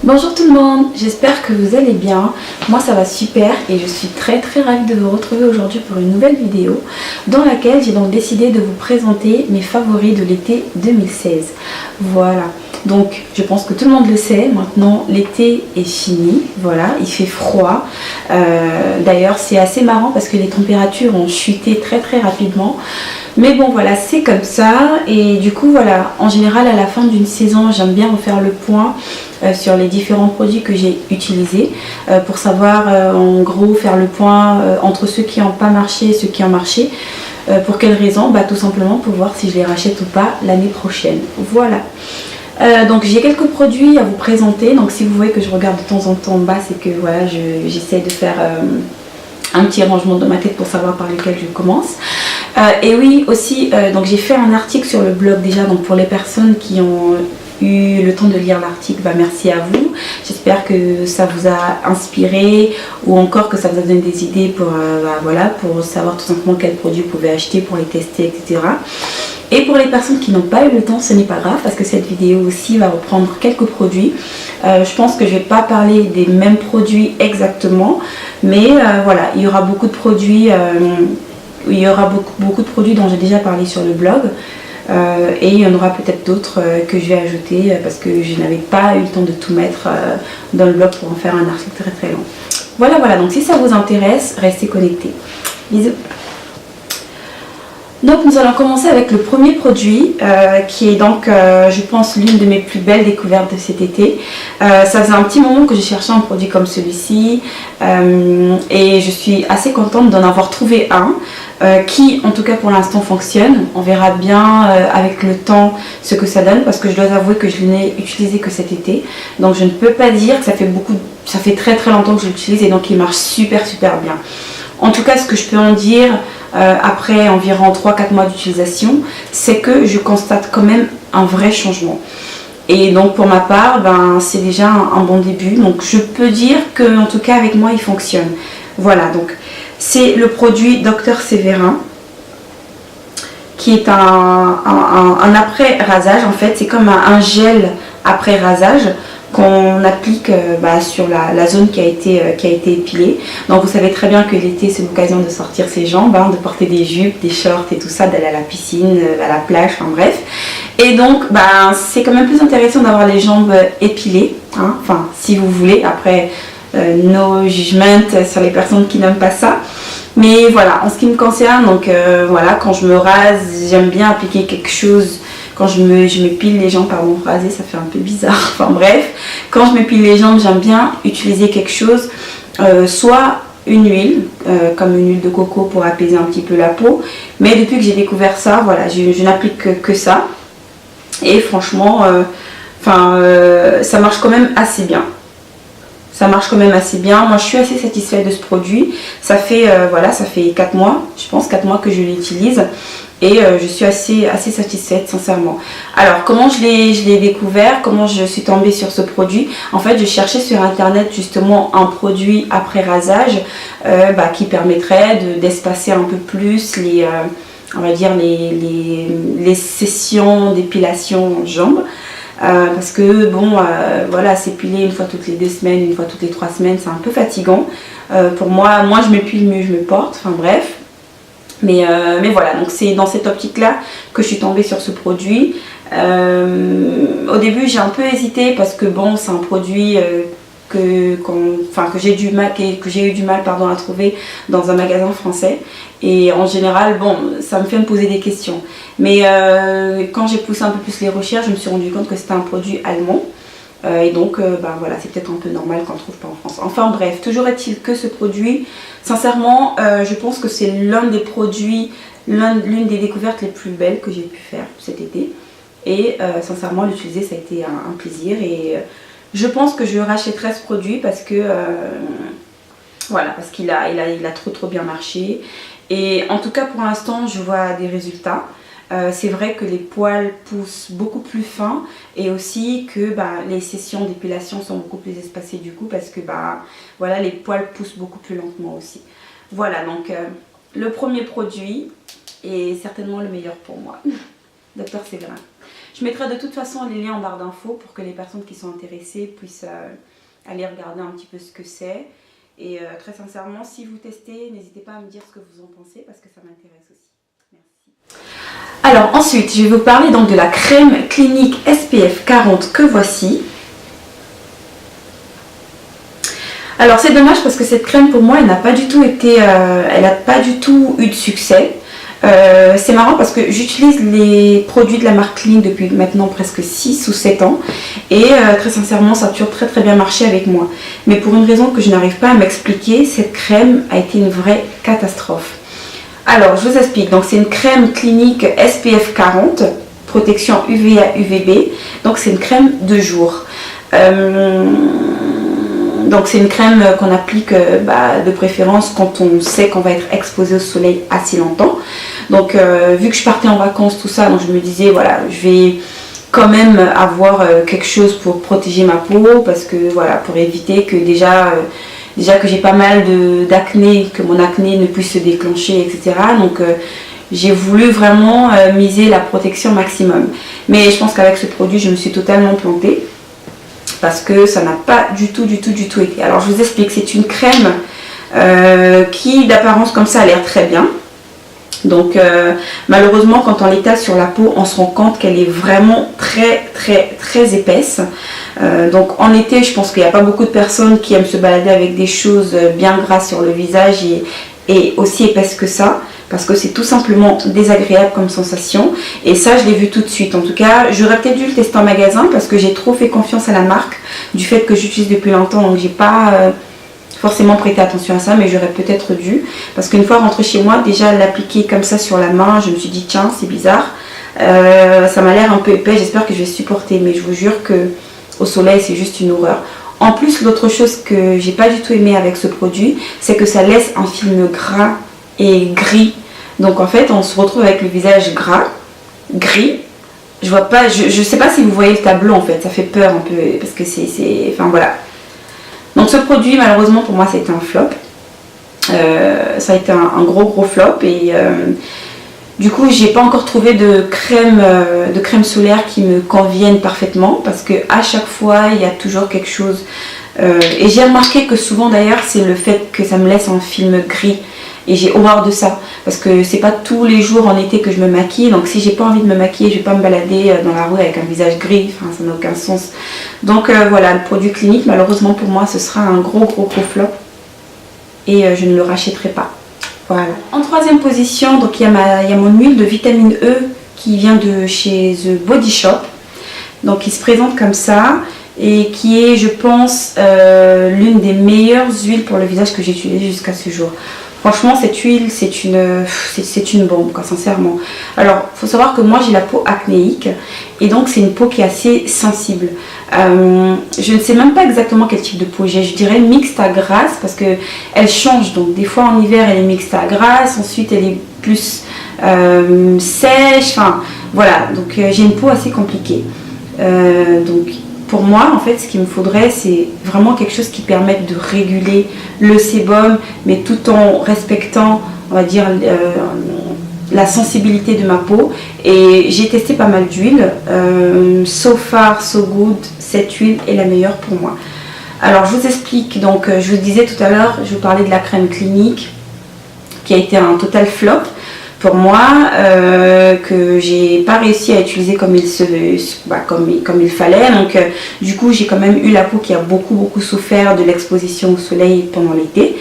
Bonjour tout le monde, j'espère que vous allez bien. Moi ça va super et je suis très ravie de vous retrouver aujourd'hui pour une nouvelle vidéo dans laquelle j'ai donc décidé de vous présenter mes favoris de l'été 2016. Voilà, donc je pense que tout le monde le sait, maintenant l'été est fini, voilà, il fait froid. D'ailleurs c'est assez marrant parce que les températures ont chuté très rapidement. Mais bon voilà, c'est comme ça et du coup voilà, en général à la fin d'une saison j'aime bien refaire le point sur les différents produits que j'ai utilisés pour savoir en gros faire le point entre ceux qui n'ont pas marché et ceux qui ont marché. Pour quelles raisons? Tout simplement pour voir si je les rachète ou pas l'année prochaine. Voilà. Donc j'ai quelques produits à vous présenter, donc si vous voyez que je regarde de temps en temps en bas, c'est que voilà, j'essaie de faire un petit rangement dans ma tête pour savoir par lequel je commence. Et oui aussi, donc j'ai fait un article sur le blog déjà, donc pour les personnes qui ont eu le temps de lire l'article, merci à vous. J'espère que ça vous a inspiré ou encore que ça vous a donné des idées pour, voilà, pour savoir tout simplement quels produits vous pouvez acheter pour les tester, etc. Et pour les personnes qui n'ont pas eu le temps, ce n'est pas grave parce que cette vidéo aussi va reprendre quelques produits. Je pense que je ne vais pas parler des mêmes produits exactement, mais voilà, il y aura beaucoup de produits, beaucoup de produits dont j'ai déjà parlé sur le blog. Et il y en aura peut-être d'autres que je vais ajouter parce que je n'avais pas eu le temps de tout mettre dans le blog pour en faire un article très long. Voilà, donc si ça vous intéresse, restez connectés. Bisous. Donc nous allons commencer avec le premier produit qui est donc je pense l'une de mes plus belles découvertes de cet été. Ça faisait un petit moment que je cherchais un produit comme celui-ci et je suis assez contente d'en avoir trouvé un qui en tout cas pour l'instant fonctionne. On verra bien avec le temps ce que ça donne parce que je dois avouer que je ne l'ai utilisé que cet été. Donc je ne peux pas dire que ça fait très longtemps que je l'utilise et donc il marche super bien. En tout cas ce que je peux en dire après environ 3-4 mois d'utilisation, c'est que je constate quand même un vrai changement. Et donc pour ma part, c'est déjà un bon début. Donc je peux dire que en tout cas avec moi il fonctionne. Voilà, donc c'est le produit Dr Séverin qui est un après rasage en fait. C'est comme un gel après rasage qu'on applique sur la zone qui a été épilée. Donc vous savez très bien que l'été c'est l'occasion de sortir ses jambes, de porter des jupes, des shorts et tout ça, d'aller à la piscine, à la plage, enfin bref. Et donc c'est quand même plus intéressant d'avoir les jambes épilées, enfin si vous voulez, après no judgment sur les personnes qui n'aiment pas ça. Mais voilà, en ce qui me concerne, donc voilà, quand je me rase, j'aime bien appliquer quelque chose. Quand je m'épile les jambes, pardon, raser ça fait un peu bizarre, enfin bref. Quand je m'épile les jambes, j'aime bien utiliser quelque chose, soit une huile, comme une huile de coco pour apaiser un petit peu la peau. Mais depuis que j'ai découvert ça, voilà, je n'applique que ça. Et franchement, ça marche quand même assez bien. Ça marche quand même assez bien. Moi, je suis assez satisfaite de ce produit. Ça fait, ça fait 4 mois, je pense 4 mois que je l'utilise. Et je suis assez satisfaite, sincèrement. Alors, comment je l'ai découvert? Comment je suis tombée sur ce produit? En fait, je cherchais sur internet justement un produit après rasage qui permettrait d'espacer un peu plus les, on va dire les sessions d'épilation en jambes. Parce que bon, voilà, s'épiler une fois toutes les 2 semaines, une fois toutes les 3 semaines, c'est un peu fatigant. Pour moi je m'épile mieux je me porte, enfin bref. Mais voilà, donc c'est dans cette optique-là que je suis tombée sur ce produit. Au début, j'ai un peu hésité parce que bon, c'est un produit que j'ai eu du mal à trouver dans un magasin français. Et en général, bon, ça me fait me poser des questions. Mais quand j'ai poussé un peu plus les recherches, je me suis rendu compte que c'était un produit allemand. Et donc voilà, c'est peut-être un peu normal qu'on ne trouve pas en France. Enfin bref, toujours est-il que ce produit, sincèrement, je pense que c'est l'un des produits, l'une des découvertes les plus belles que j'ai pu faire cet été. Et sincèrement, l'utiliser, ça a été un plaisir. Et je pense que je rachèterai ce produit parce que voilà, parce qu'il a trop bien marché. Et en tout cas, pour l'instant, je vois des résultats. C'est vrai que les poils poussent beaucoup plus fin et aussi que les sessions d'épilation sont beaucoup plus espacées du coup parce que voilà, les poils poussent beaucoup plus lentement aussi. Voilà, donc le premier produit est certainement le meilleur pour moi. Dr Séverin. Je mettrai de toute façon les liens en barre d'infos pour que les personnes qui sont intéressées puissent aller regarder un petit peu ce que c'est. Et très sincèrement, si vous testez, n'hésitez pas à me dire ce que vous en pensez parce que ça m'intéresse aussi. Merci. Alors ensuite, je vais vous parler donc de la crème clinique SPF 40 que voici. Alors c'est dommage parce que cette crème pour moi, elle n'a pas du tout été, elle n'a pas du tout eu de succès. C'est marrant parce que j'utilise les produits de la marque Clean depuis maintenant presque 6 ou 7 ans et très sincèrement ça a toujours très bien marché avec moi. Mais pour une raison que je n'arrive pas à m'expliquer, cette crème a été une vraie catastrophe. Alors je vous explique, donc c'est une crème clinique SPF 40, protection UVA UVB, donc c'est une crème de jour. Donc c'est une crème qu'on applique de préférence quand on sait qu'on va être exposé au soleil assez longtemps. Donc vu que je partais en vacances, tout ça, donc je me disais voilà, je vais quand même avoir quelque chose pour protéger ma peau parce que voilà, pour éviter que déjà que j'ai pas mal d'acné, que mon acné ne puisse se déclencher, etc. Donc j'ai voulu vraiment miser la protection maximum. Mais je pense qu'avec ce produit, je me suis totalement plantée. Parce que ça n'a pas du tout été. Alors je vous explique, c'est une crème qui d'apparence comme ça a l'air très bien. Donc malheureusement quand on l'étale sur la peau, on se rend compte qu'elle est vraiment très épaisse. Donc en été, je pense qu'il n'y a pas beaucoup de personnes qui aiment se balader avec des choses bien grasses sur le visage et aussi épaisses que ça. Parce que c'est tout simplement désagréable comme sensation. Et ça, je l'ai vu tout de suite. En tout cas, j'aurais peut-être dû le tester en magasin parce que j'ai trop fait confiance à la marque. Du fait que j'utilise depuis longtemps, donc j'ai pas forcément prêté attention à ça. Mais j'aurais peut-être dû. Parce qu'une fois rentrée chez moi, déjà l'appliquer comme ça sur la main, je me suis dit tiens, c'est bizarre. Ça m'a l'air un peu épais, j'espère que je vais supporter. Mais je vous jure que au soleil, c'est juste une horreur. En plus, l'autre chose que j'ai pas du tout aimé avec ce produit, c'est que ça laisse un film gras et gris. Donc en fait on se retrouve avec le visage gras, gris. Je vois pas, je sais pas si vous voyez le tableau en fait, ça fait peur un peu parce que c'est enfin voilà. Donc ce produit malheureusement pour moi c'était un flop. Ça a été un gros flop et du coup j'ai pas encore trouvé de crème solaire qui me convienne parfaitement parce que à chaque fois il y a toujours quelque chose et j'ai remarqué que souvent d'ailleurs c'est le fait que ça me laisse un film gris. Et j'ai horreur de ça parce que c'est pas tous les jours en été que je me maquille, donc si j'ai pas envie de me maquiller, je vais pas me balader dans la rue avec un visage gris, enfin ça n'a aucun sens. Donc voilà, le produit clinique malheureusement pour moi ce sera un gros flop et je ne le rachèterai pas. Voilà. En troisième position, donc il y a mon huile de vitamine E qui vient de chez The Body Shop, donc il se présente comme ça et qui est je pense l'une des meilleures huiles pour le visage que j'ai utilisées jusqu'à ce jour. Franchement, cette huile, c'est une bombe, quoi, sincèrement. Alors, il faut savoir que moi, j'ai la peau acnéique. Et donc, c'est une peau qui est assez sensible. Je ne sais même pas exactement quel type de peau j'ai. Je dirais mixte à grasse parce qu'elle change. Donc, des fois, en hiver, elle est mixte à grasse. Ensuite, elle est plus sèche. Enfin, voilà. Donc, j'ai une peau assez compliquée. Donc, pour moi, en fait, ce qu'il me faudrait, c'est vraiment quelque chose qui permette de réguler le sébum, mais tout en respectant, on va dire, la sensibilité de ma peau. Et j'ai testé pas mal d'huiles. So far, so good, cette huile est la meilleure pour moi. Alors, je vous explique. Donc, je vous disais tout à l'heure, je vous parlais de la crème clinique qui a été un total flop pour moi, que j'ai pas réussi à utiliser comme il fallait. Donc du coup j'ai quand même eu la peau qui a beaucoup souffert de l'exposition au soleil pendant l'été.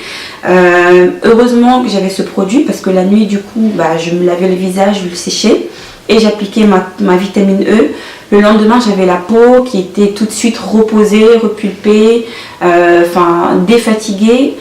Heureusement que j'avais ce produit parce que la nuit du coup je me lavais le visage, je le séchais et j'appliquais ma vitamine E. Le lendemain j'avais la peau qui était tout de suite reposée, repulpée, défatiguée.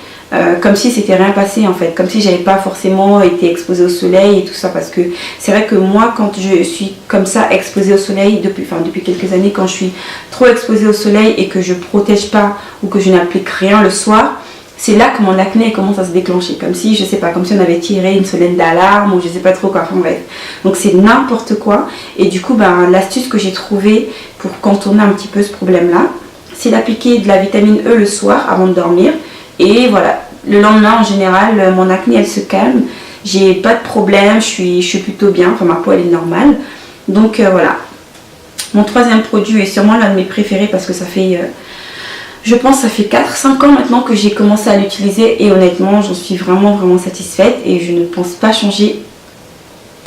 Comme si c'était rien passé en fait, comme si j'avais pas forcément été exposée au soleil et tout ça, parce que c'est vrai que moi quand je suis comme ça exposée au soleil depuis quelques années, quand je suis trop exposée au soleil et que je protège pas ou que je n'applique rien le soir, c'est là que mon acné commence à se déclencher, comme si je sais pas, comme si on avait tiré une sonnette d'alarme ou je sais pas trop quoi, enfin bref. Donc c'est n'importe quoi et du coup l'astuce que j'ai trouvée pour contourner un petit peu ce problème là, c'est d'appliquer de la vitamine E le soir avant de dormir. Et voilà, le lendemain en général, mon acné elle se calme, j'ai pas de problème, je suis plutôt bien, enfin ma peau elle est normale. Donc voilà, Mon troisième produit est sûrement l'un de mes préférés parce que ça fait, je pense, ça fait 4-5 ans maintenant que j'ai commencé à l'utiliser et honnêtement, j'en suis vraiment satisfaite et je ne pense pas changer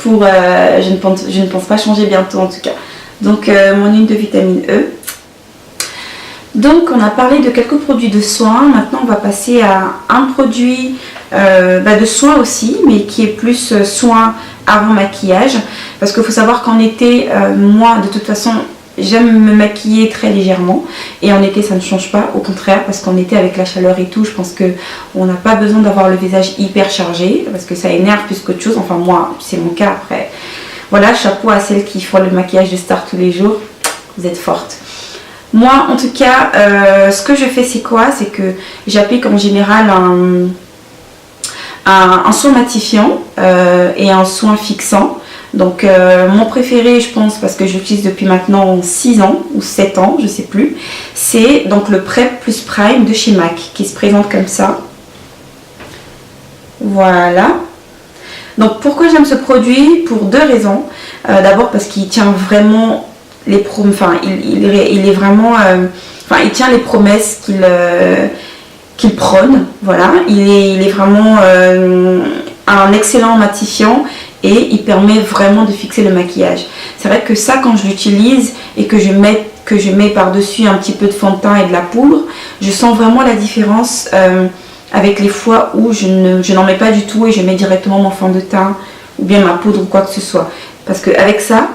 je ne pense pas changer bientôt en tout cas. Donc mon huile de vitamine E. Donc on a parlé de quelques produits de soins. Maintenant on va passer à un produit de soins aussi, mais qui est plus soin avant maquillage. Parce qu'il faut savoir qu'en été, moi de toute façon j'aime me maquiller très légèrement. Et en été ça ne change pas, au contraire, parce qu'en été avec la chaleur et tout, je pense qu'on n'a pas besoin d'avoir le visage hyper chargé. Parce que ça énerve plus qu'autre chose. Enfin moi, c'est mon cas après. Voilà, chapeau à celles qui font le maquillage de star tous les jours. Vous êtes fortes. Moi, en tout cas, ce que je fais, c'est quoi? C'est que j'applique en général un soin matifiant et un soin fixant. Donc, mon préféré, je pense, parce que je l'utilise depuis maintenant 6 ans ou 7 ans, je sais plus, c'est donc le Prep Plus Prime de chez MAC qui se présente comme ça. Voilà. Donc, pourquoi j'aime ce produit? Pour 2 raisons. D'abord, parce qu'il tient vraiment les promesses, enfin il est vraiment, il tient les promesses qu'il prône, voilà, il est vraiment un excellent matifiant et il permet vraiment de fixer le maquillage. C'est vrai que ça, quand je l'utilise et que je mets par-dessus un petit peu de fond de teint et de la poudre, je sens vraiment la différence avec les fois où je n'en mets pas du tout et je mets directement mon fond de teint ou bien ma poudre ou quoi que ce soit. Parce qu'avec ça,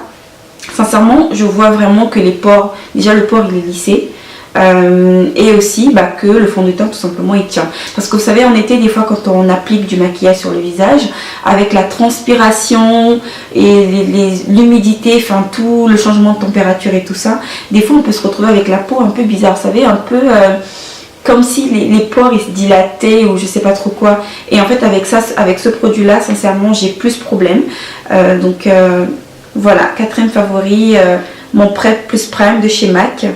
sincèrement, je vois vraiment que les pores, déjà le pore il est lissé et aussi que le fond de teint tout simplement il tient. Parce que vous savez, en été, des fois quand on applique du maquillage sur le visage, avec la transpiration et l'humidité, enfin tout le changement de température et tout ça, des fois on peut se retrouver avec la peau un peu bizarre, vous savez, un peu comme si les pores ils se dilataient ou je sais pas trop quoi. Et en fait avec ça, avec ce produit là, sincèrement j'ai plus de problèmes. Voilà, quatrième favori, mon Prep Plus Prime de chez MAC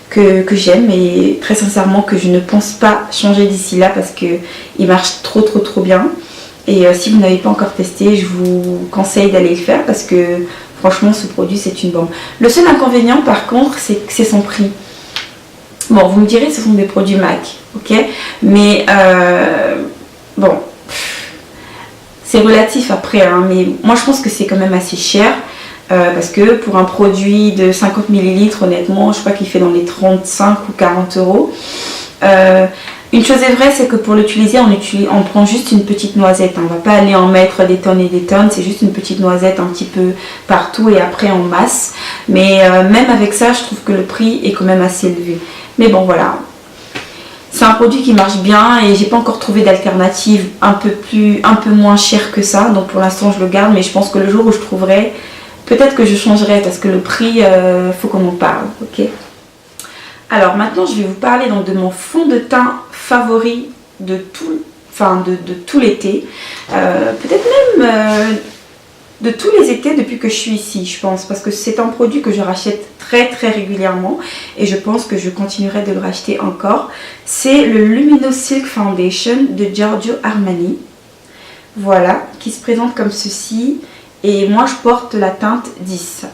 que j'aime et très sincèrement que je ne pense pas changer d'ici là parce qu'il marche trop bien. Et si vous n'avez pas encore testé, je vous conseille d'aller le faire parce que franchement ce produit c'est une bombe. Le seul inconvénient par contre c'est son prix. Bon, vous me direz ce sont des produits MAC, ok, mais bon, c'est relatif après, hein, mais moi je pense que c'est quand même assez cher. Parce que pour un produit de 50 ml, honnêtement, je crois qu'il fait dans les 35 ou 40 euros. Une chose est vraie, c'est que pour l'utiliser, on prend juste une petite noisette. On ne va pas aller en mettre des tonnes et des tonnes, c'est juste une petite noisette un petit peu partout et après en masse. Mais même avec ça, je trouve que le prix est quand même assez élevé. Mais bon, voilà. C'est un produit qui marche bien et j'ai pas encore trouvé d'alternative un peu moins chère que ça. Donc pour l'instant, je le garde, mais je pense que le jour où je trouverai, peut-être que je changerai parce que le prix, faut qu'on en parle, ok. Alors maintenant, je vais vous parler donc de mon fond de teint favori de tout l'été. Peut-être même de tous les étés depuis que je suis ici, je pense. Parce que c'est un produit que je rachète très régulièrement et je pense que je continuerai de le racheter encore. C'est le Luminous Silk Foundation de Giorgio Armani. Voilà, qui se présente comme ceci. Et moi je porte la teinte 10.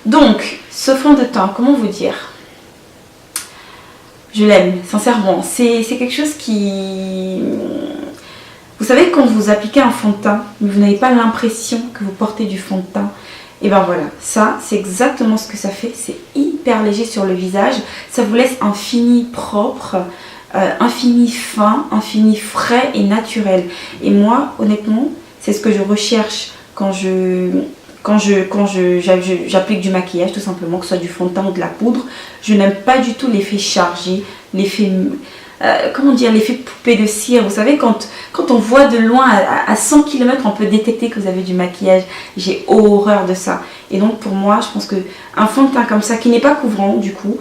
Donc ce fond de teint, comment vous dire, je l'aime sincèrement. C'est quelque chose qui, vous savez, quand vous appliquez un fond de teint mais vous n'avez pas l'impression que vous portez du fond de teint, et ben voilà, ça c'est exactement ce que ça fait. C'est hyper léger sur le visage, ça vous laisse un fini propre, un fini fin, un fini frais et naturel. Et moi honnêtement c'est ce que je recherche quand j'applique du maquillage, tout simplement, que ce soit du fond de teint ou de la poudre. Je n'aime pas du tout l'effet chargé, l'effet, comment dire, l'effet poupée de cire. Vous savez, quand on voit de loin, à 100 km, on peut détecter que vous avez du maquillage. J'ai horreur de ça. Et donc pour moi, je pense qu'un fond de teint comme ça, qui n'est pas couvrant du coup,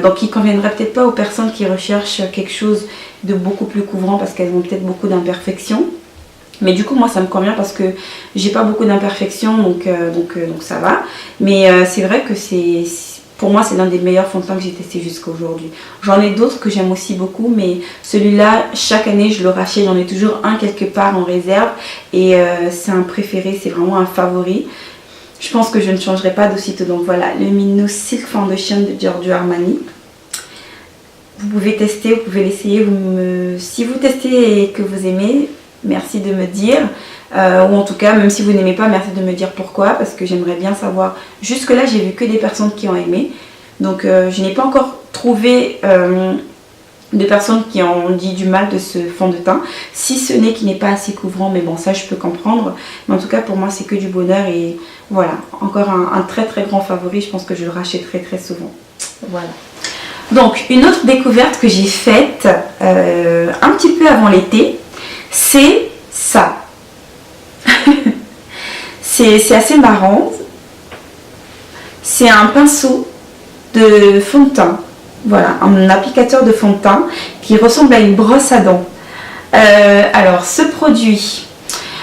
donc qui ne conviendrait peut-être pas aux personnes qui recherchent quelque chose de beaucoup plus couvrant parce qu'elles ont peut-être beaucoup d'imperfections. Mais du coup moi ça me convient parce que j'ai pas beaucoup d'imperfections donc ça va. Mais c'est vrai que pour moi c'est l'un des meilleurs fonds de teint que j'ai testé jusqu'à aujourd'hui. J'en ai d'autres que j'aime aussi beaucoup, mais celui-là chaque année je le rachète, j'en ai toujours un quelque part en réserve et c'est un préféré, c'est vraiment un favori. je pense que je ne changerai pas d'aussitôt. Donc voilà, le Mino Silk Foundation de Giorgio Armani. Vous pouvez tester, vous pouvez l'essayer. Si vous testez et que vous aimez, merci de me dire. Ou en tout cas, même si vous n'aimez pas, merci de me dire pourquoi. Parce que j'aimerais bien savoir. Jusque là, j'ai vu que des personnes qui ont aimé. Donc je n'ai pas encore trouvé de personnes qui ont dit du mal de ce fond de teint. Si ce n'est qu'il n'est pas assez couvrant. Mais bon, ça je peux comprendre. Mais en tout cas, pour moi, c'est que du bonheur. Et voilà, encore un très très grand favori. Je pense que je le rachèterai très souvent. Voilà. Donc, une autre découverte que j'ai faite un petit peu avant l'été, c'est ça. C'est assez marrant. C'est un pinceau de fond de teint. Voilà, un applicateur de fond de teint qui ressemble à une brosse à dents. Alors, ce produit,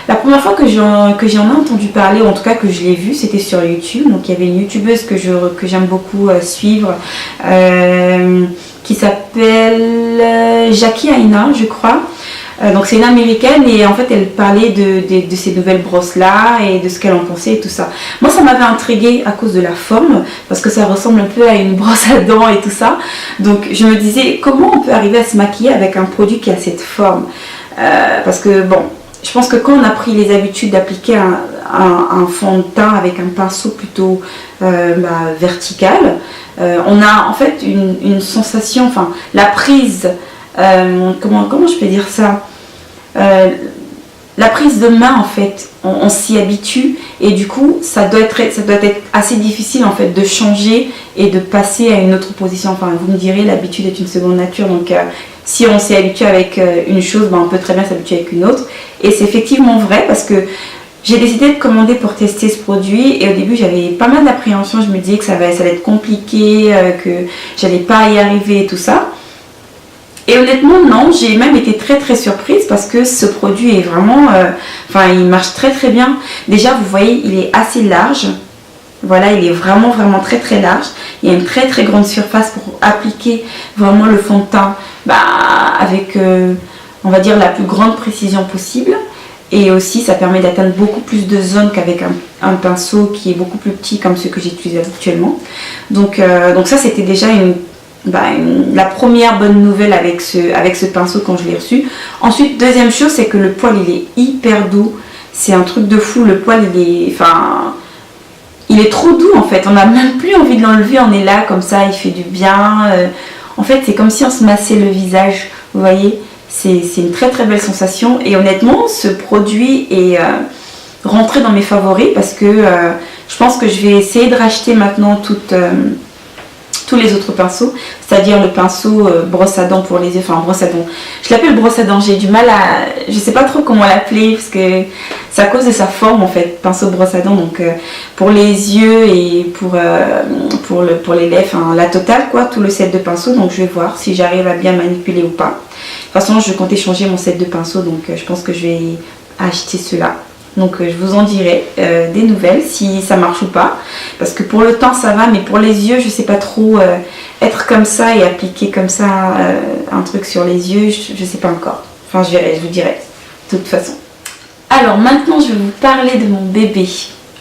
la première fois que j'en ai entendu parler, ou en tout cas que je l'ai vu, c'était sur YouTube. Donc il y avait une youtubeuse que j'aime beaucoup suivre, qui s'appelle Jackie Aina, je crois. Donc c'est une américaine et en fait elle parlait de ces nouvelles brosses là et de ce qu'elle en pensait et tout ça. Moi ça m'avait intriguée à cause de la forme, parce que ça ressemble un peu à une brosse à dents et tout ça. Donc je me disais comment on peut arriver à se maquiller avec un produit qui a cette forme, parce que bon, je pense que quand on a pris les habitudes d'appliquer un fond de teint avec un pinceau plutôt vertical, on a en fait une sensation, enfin la prise, comment je peux dire ça, la prise de main en fait, on s'y habitue et du coup ça doit être assez difficile en fait de changer et de passer à une autre position. Enfin vous me direz, l'habitude est une seconde nature, donc si on s'est habitué avec une chose, on peut très bien s'habituer avec une autre. Et c'est effectivement vrai parce que j'ai décidé de commander pour tester ce produit et au début j'avais pas mal d'appréhension, je me disais que ça allait être compliqué, que j'allais pas y arriver et tout ça. Et honnêtement non, j'ai même été très très surprise parce que ce produit est vraiment, il marche très très bien. Déjà vous voyez, il est assez large. Voilà, il est vraiment très très large. Il y a une très très grande surface pour appliquer vraiment le fond de teint avec, on va dire, la plus grande précision possible. Et aussi, ça permet d'atteindre beaucoup plus de zones qu'avec un pinceau qui est beaucoup plus petit comme ceux que j'utilise habituellement. Donc ça, c'était déjà la première bonne nouvelle avec ce pinceau quand je l'ai reçu. Ensuite, deuxième chose, c'est que le poil, il est hyper doux. C'est un truc de fou. Le poil, il est trop doux en fait, on n'a même plus envie de l'enlever, on est là comme ça, il fait du bien. En fait c'est comme si on se massait le visage, vous voyez, c'est une très très belle sensation. Et honnêtement ce produit est rentré dans mes favoris parce que je pense que je vais essayer de racheter maintenant tous les autres pinceaux, c'est-à-dire le pinceau brosse à dents pour les yeux, enfin brosse à dents, je l'appelle brosse à dents, j'ai du mal à, je sais pas trop comment l'appeler parce que c'est à cause de sa forme en fait, pinceau brosse à dents, donc pour les yeux et pour les lèvres, la totale quoi, tout le set de pinceaux. Donc je vais voir si j'arrive à bien manipuler ou pas. De toute façon je comptais changer mon set de pinceaux, donc je pense que je vais acheter ceux-là. Donc je vous en dirai des nouvelles si ça marche ou pas. Parce que pour le temps ça va, mais pour les yeux je sais pas trop, être comme ça et appliquer comme ça un truc sur les yeux, je sais pas encore. Enfin je vous dirai de toute façon. Alors maintenant je vais vous parler de mon bébé,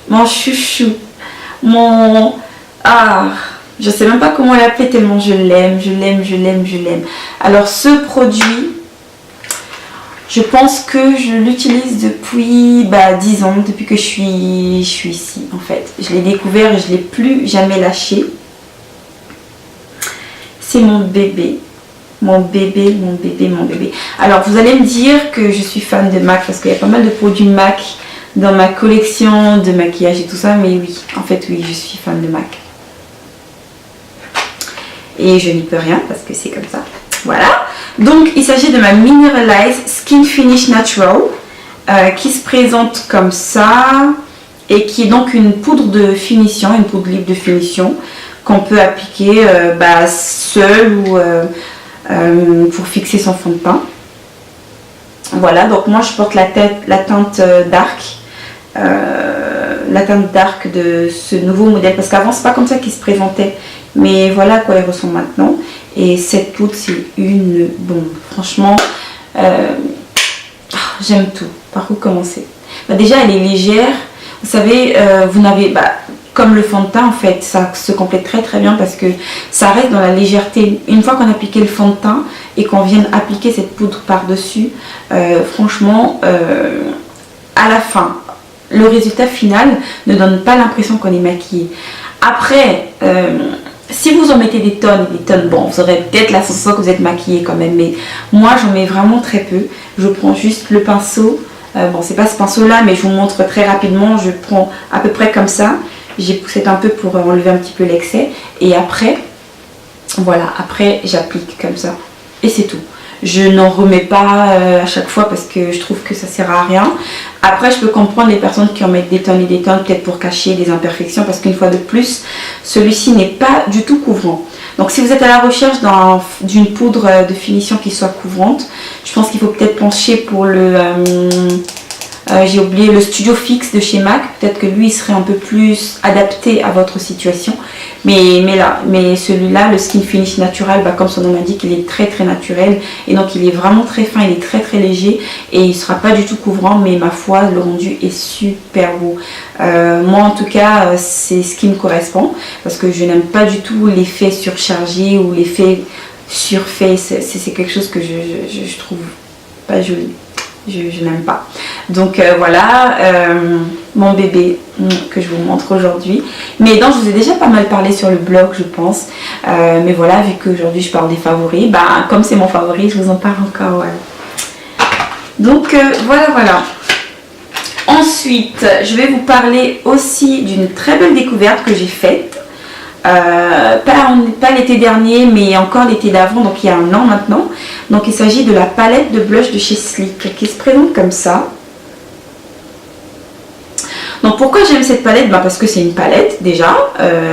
mon chouchou, je sais même pas comment l'appeler tellement je l'aime. Alors ce produit, je pense que je l'utilise depuis 10 ans, depuis que je suis ici en fait. Je l'ai découvert et je ne l'ai plus jamais lâché. C'est mon bébé. Mon bébé. Alors vous allez me dire que je suis fan de MAC parce qu'il y a pas mal de produits MAC dans ma collection de maquillage et tout ça. Mais oui, en fait oui, je suis fan de MAC. Et je n'y peux rien parce que c'est comme ça. Voilà, donc il s'agit de ma Mineralize Skin Finish Natural qui se présente comme ça et qui est donc une poudre de finition, une poudre libre de finition qu'on peut appliquer seul ou pour fixer son fond de teint. Voilà, donc moi je porte la teinte dark de ce nouveau modèle parce qu'avant c'est pas comme ça qu'il se présentait, mais voilà à quoi il ressemble maintenant. Et cette poudre c'est une bombe, franchement j'aime tout. Par où commencer? Déjà elle est légère, vous savez, vous n'avez... comme le fond de teint en fait, ça se complète très très bien parce que ça reste dans la légèreté. Une fois qu'on a appliqué le fond de teint et qu'on vient appliquer cette poudre par-dessus, franchement, à la fin, le résultat final ne donne pas l'impression qu'on est maquillé. Après, si vous en mettez des tonnes et des tonnes, bon, vous aurez peut-être la sensation que vous êtes maquillé quand même, mais moi j'en mets vraiment très peu. Je prends juste le pinceau, bon c'est pas ce pinceau là, mais je vous montre très rapidement, je prends à peu près comme ça. J'ai poussé un peu pour enlever un petit peu l'excès. Et après, voilà, après j'applique comme ça. Et c'est tout. Je n'en remets pas à chaque fois parce que je trouve que ça sert à rien. Après, je peux comprendre les personnes qui en mettent des tonnes et des tonnes, peut-être pour cacher des imperfections. Parce qu'une fois de plus, celui-ci n'est pas du tout couvrant. Donc si vous êtes à la recherche d'une poudre de finition qui soit couvrante, je pense qu'il faut peut-être pencher pour le... j'ai oublié le Studio Fix de chez MAC. Peut-être que lui il serait un peu plus adapté à votre situation. Mais celui-là, le Skin Finish Natural, comme son nom l'indique, il est très très naturel. Et donc il est vraiment très fin, il est très très léger. Et il ne sera pas du tout couvrant. Mais ma foi, le rendu est super beau. Moi en tout cas, c'est ce qui me correspond. Parce que je n'aime pas du tout l'effet surchargé ou l'effet surfait. C'est quelque chose que je trouve pas joli. Je n'aime pas. Donc voilà, mon bébé que je vous montre aujourd'hui. Mais dont je vous ai déjà pas mal parlé sur le blog, je pense. Mais voilà, vu qu'aujourd'hui je parle des favoris, comme c'est mon favori, je vous en parle encore. Ouais. Donc voilà. Ensuite, je vais vous parler aussi d'une très belle découverte que j'ai faite. Pas l'été dernier, mais encore l'été d'avant, donc il y a un an maintenant. Donc il s'agit de la palette de blush de chez Sleek qui se présente comme ça. Donc pourquoi j'aime cette palette? Parce que c'est une palette déjà.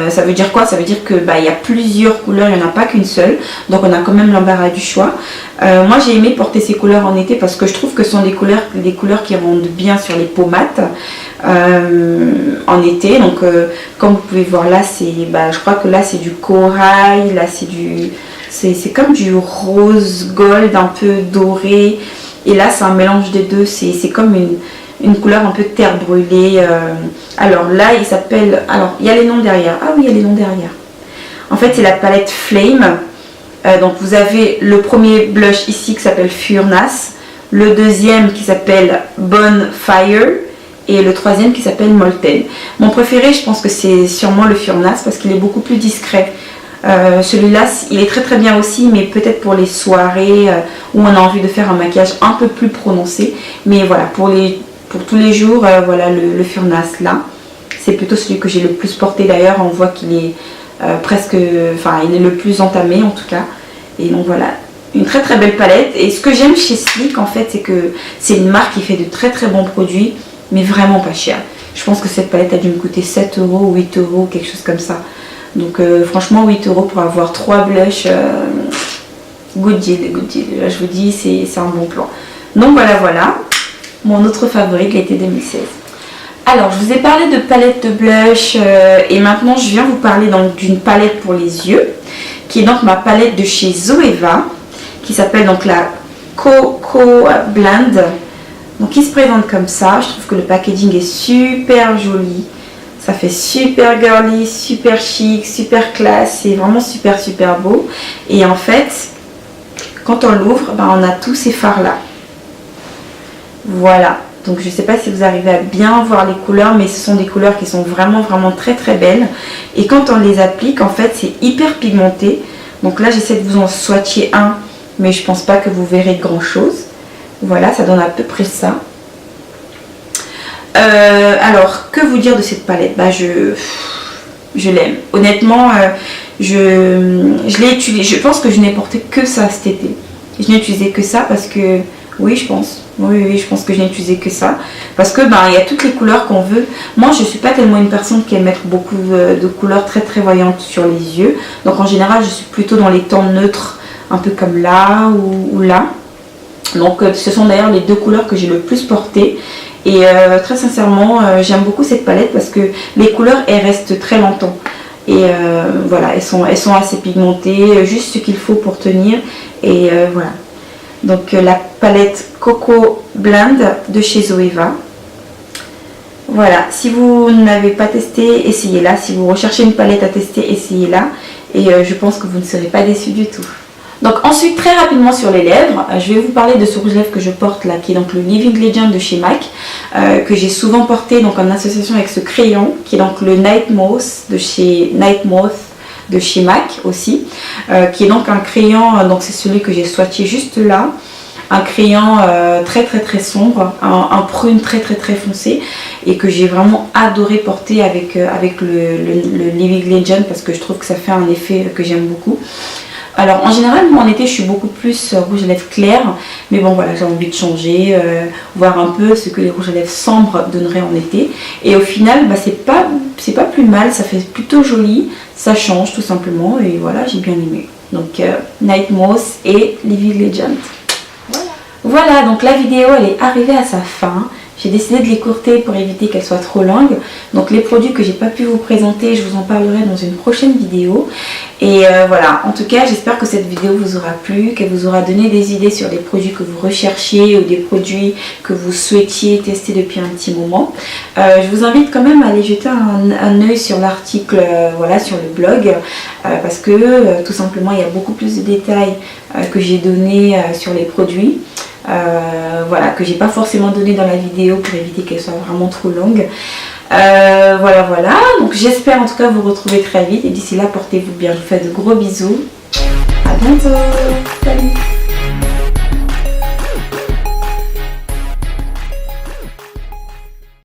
Ça veut dire quoi? Ça veut dire que il y a plusieurs couleurs, il n'y en a pas qu'une seule. Donc on a quand même l'embarras du choix. Moi j'ai aimé porter ces couleurs en été parce que je trouve que ce sont des couleurs qui rendent bien sur les peaux mates en été. Donc comme vous pouvez voir là, c'est je crois que là c'est du corail, là c'est comme du rose gold un peu doré. Et là c'est un mélange des deux, c'est comme une couleur un peu terre brûlée. Alors là il s'appelle, alors il y a les noms derrière. Ah oui, il y a les noms derrière. En fait c'est la palette Flame. Donc vous avez le premier blush ici qui s'appelle Furnace, le deuxième qui s'appelle Bonfire et le troisième qui s'appelle Molten. Mon préféré, je pense que c'est sûrement le Furnace parce qu'il est beaucoup plus discret. Celui-là il est très très bien aussi, mais peut-être pour les soirées où on a envie de faire un maquillage un peu plus prononcé. Mais voilà, pour tous les jours, voilà le Furnace là, c'est plutôt celui que j'ai le plus porté. D'ailleurs on voit qu'il est presque, il est le plus entamé en tout cas. Et donc voilà, une très très belle palette. Et ce que j'aime chez Sleek en fait, c'est que c'est une marque qui fait de très très bons produits, mais vraiment pas cher. Je pense que cette palette a dû me coûter 7 € ou 8 €, quelque chose comme ça. Donc franchement 8 € pour avoir 3 blushs, good deal, good deal. Là je vous dis, c'est un bon plan. Donc voilà, mon autre favori de l'été 2016. Alors je vous ai parlé de palette de blush et maintenant je viens vous parler donc d'une palette pour les yeux, qui est donc ma palette de chez Zoeva, qui s'appelle donc la Coco Blend. Donc il se présente comme ça. Je trouve que le packaging est super joli. Ça fait super girly, super chic, super classe. C'est vraiment super super beau. Et en fait, quand on l'ouvre, on a tous ces fards là. Voilà. Donc je ne sais pas si vous arrivez à bien voir les couleurs, mais ce sont des couleurs qui sont vraiment vraiment très très belles. Et quand on les applique, en fait, c'est hyper pigmenté. Donc là, j'essaie de vous en swatcher un, mais je pense pas que vous verrez grand chose. Voilà, ça donne à peu près ça. Alors, que vous dire de cette palette? Je l'aime. Honnêtement, je l'ai utilisé. Je pense que je n'ai porté que ça cet été. Je n'ai utilisé que ça parce que... Oui, je pense. Oui, je pense que je n'ai utilisé que ça. Parce que il y a toutes les couleurs qu'on veut. Moi, je ne suis pas tellement une personne qui aime mettre beaucoup de couleurs très très voyantes sur les yeux. Donc en général, je suis plutôt dans les tons neutres, un peu comme là ou là. Donc ce sont d'ailleurs les deux couleurs que j'ai le plus portées. Et très sincèrement, j'aime beaucoup cette palette parce que les couleurs, elles restent très longtemps. Et voilà, elles sont assez pigmentées, juste ce qu'il faut pour tenir. Et voilà. Donc la palette Coco Blend de chez Zoeva. Voilà, si vous n'avez pas testé, essayez-la. Si vous recherchez une palette à tester, essayez-la. Et je pense que vous ne serez pas déçus du tout. Donc ensuite, très rapidement sur les lèvres, je vais vous parler de ce rouge à lèvres que je porte là, qui est donc le Living Legend de chez MAC, que j'ai souvent porté donc en association avec ce crayon, qui est donc le Night Moth de chez MAC aussi, qui est donc un crayon, donc c'est celui que j'ai swatché juste là. Un crayon très sombre, un prune très foncé, et que j'ai vraiment adoré porter avec le Living Legend, parce que je trouve que ça fait un effet que j'aime beaucoup. Alors en général, moi en été je suis beaucoup plus rouge à lèvres clair, mais bon voilà, j'ai envie de changer, voir un peu ce que les rouges à lèvres sombres donneraient en été. Et au final, bah, c'est pas plus mal, ça fait plutôt joli, ça change tout simplement, et voilà, j'ai bien aimé. Donc Night Moth et Living Legend. Voilà, donc la vidéo elle est arrivée à sa fin. J'ai décidé de l'écourter pour éviter qu'elle soit trop longue. Donc les produits que j'ai pas pu vous présenter, je vous en parlerai dans une prochaine vidéo. Et voilà, en tout cas j'espère que cette vidéo vous aura plu, qu'elle vous aura donné des idées sur des produits que vous recherchiez ou des produits que vous souhaitiez tester depuis un petit moment. Je vous invite quand même à aller jeter un œil sur l'article, voilà, sur le blog, parce que tout simplement il y a beaucoup plus de détails que j'ai donné sur les produits. Voilà, que j'ai pas forcément donné dans la vidéo pour éviter qu'elle soit vraiment trop longue. Voilà, donc j'espère en tout cas vous retrouver très vite, et d'ici là portez-vous bien, je vous fais de gros bisous, à bientôt, salut.